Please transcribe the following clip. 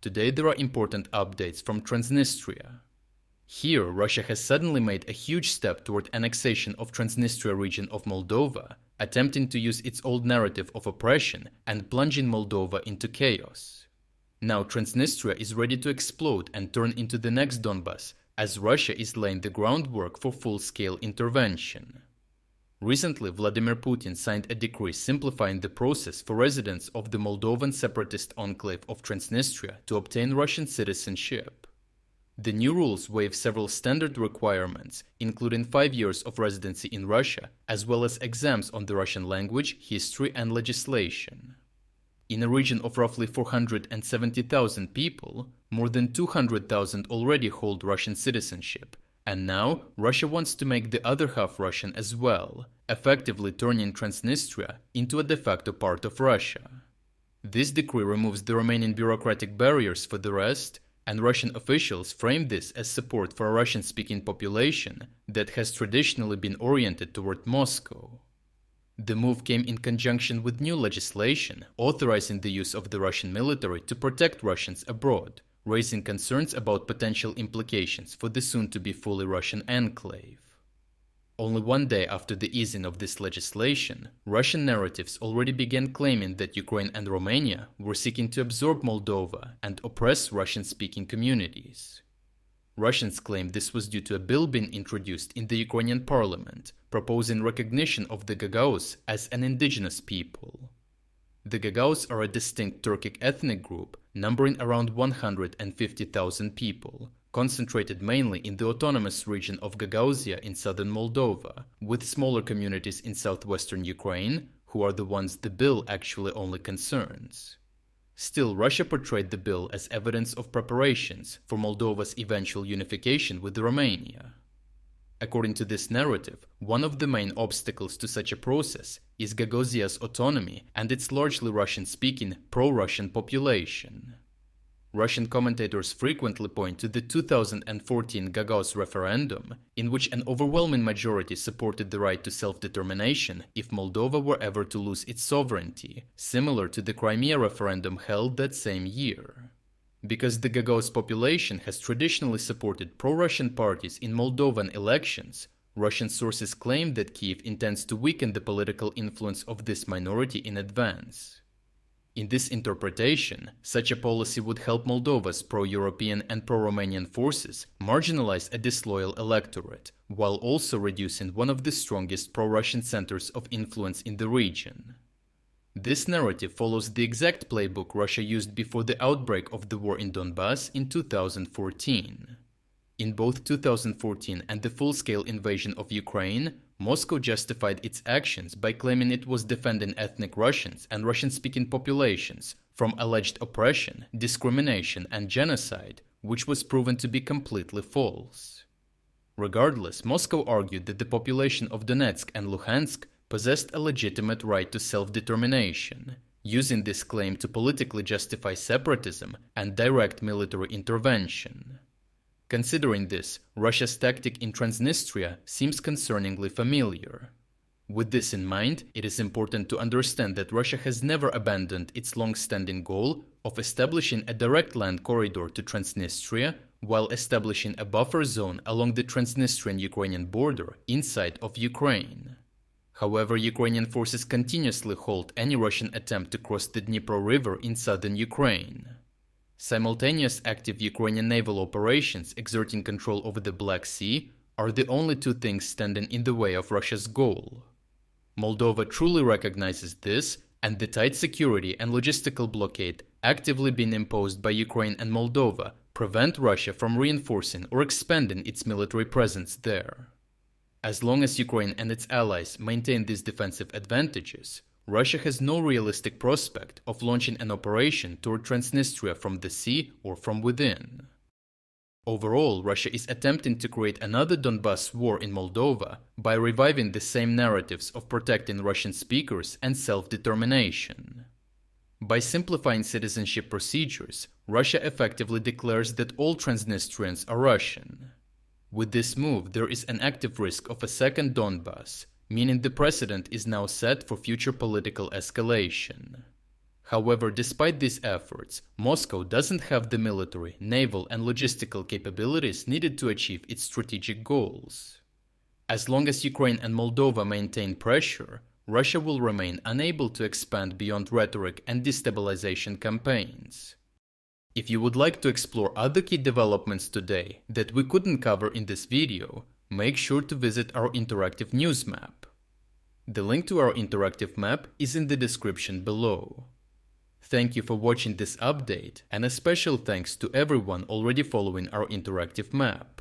Today there are important updates from Transnistria. Here, Russia has suddenly made a huge step toward annexation of Transnistria region of Moldova, attempting to use its old narrative of oppression and plunging Moldova into chaos. Now Transnistria is ready to explode and turn into the next Donbas, as Russia is laying the groundwork for full-scale intervention. Recently, Vladimir Putin signed a decree simplifying the process for residents of the Moldovan separatist enclave of Transnistria to obtain Russian citizenship. The new rules waive several standard requirements, including 5 years of residency in Russia, as well as exams on the Russian language, history, and legislation. In a region of roughly 470,000 people, more than 200,000 already hold Russian citizenship, and now Russia wants to make the other half Russian as well, effectively turning Transnistria into a de facto part of Russia. This decree removes the remaining bureaucratic barriers for the rest, and Russian officials frame this as support for a Russian-speaking population that has traditionally been oriented toward Moscow. The move came in conjunction with new legislation authorizing the use of the Russian military to protect Russians abroad, raising concerns about potential implications for the soon-to-be fully Russian enclave. Only one day after the easing of this legislation, Russian narratives already began claiming that Ukraine and Romania were seeking to absorb Moldova and oppress Russian-speaking communities. Russians claim this was due to a bill being introduced in the Ukrainian parliament, proposing recognition of the Gagauz as an indigenous people. The Gagauz are a distinct Turkic ethnic group numbering around 150,000 people, concentrated mainly in the autonomous region of Gagauzia in southern Moldova, with smaller communities in southwestern Ukraine, who are the ones the bill actually only concerns. Still, Russia portrayed the bill as evidence of preparations for Moldova's eventual unification with Romania. According to this narrative, one of the main obstacles to such a process is Gagauzia's autonomy and its largely Russian-speaking, pro-Russian population. Russian commentators frequently point to the 2014 Gagauz referendum, in which an overwhelming majority supported the right to self-determination if Moldova were ever to lose its sovereignty, similar to the Crimea referendum held that same year. Because the Gagauz population has traditionally supported pro-Russian parties in Moldovan elections, Russian sources claim that Kiev intends to weaken the political influence of this minority in advance. In this interpretation, such a policy would help Moldova's pro-European and pro-Romanian forces marginalize a disloyal electorate, while also reducing one of the strongest pro-Russian centers of influence in the region. This narrative follows the exact playbook Russia used before the outbreak of the war in Donbas in 2014. In both 2014 and the full-scale invasion of Ukraine, Moscow justified its actions by claiming it was defending ethnic Russians and Russian-speaking populations from alleged oppression, discrimination, and genocide, which was proven to be completely false. Regardless, Moscow argued that the population of Donetsk and Luhansk possessed a legitimate right to self-determination, using this claim to politically justify separatism and direct military intervention. Considering this, Russia's tactic in Transnistria seems concerningly familiar. With this in mind, it is important to understand that Russia has never abandoned its long-standing goal of establishing a direct land corridor to Transnistria while establishing a buffer zone along the Transnistrian-Ukrainian border inside of Ukraine. However, Ukrainian forces continuously halt any Russian attempt to cross the Dnipro River in southern Ukraine. Simultaneous active Ukrainian naval operations exerting control over the Black Sea are the only two things standing in the way of Russia's goal. Moldova truly recognizes this, and the tight security and logistical blockade actively being imposed by Ukraine and Moldova prevent Russia from reinforcing or expanding its military presence there. As long as Ukraine and its allies maintain these defensive advantages, Russia has no realistic prospect of launching an operation toward Transnistria from the sea or from within. Overall, Russia is attempting to create another Donbas war in Moldova by reviving the same narratives of protecting Russian speakers and self-determination. By simplifying citizenship procedures, Russia effectively declares that all Transnistrians are Russian. With this move, there is an active risk of a second Donbas, meaning the precedent is now set for future political escalation. However, despite these efforts, Moscow doesn't have the military, naval, and logistical capabilities needed to achieve its strategic goals. As long as Ukraine and Moldova maintain pressure, Russia will remain unable to expand beyond rhetoric and destabilization campaigns. If you would like to explore other key developments today that we couldn't cover in this video, make sure to visit our interactive news map. The link to our interactive map is in the description below. Thank you for watching this update, and a special thanks to everyone already following our interactive map.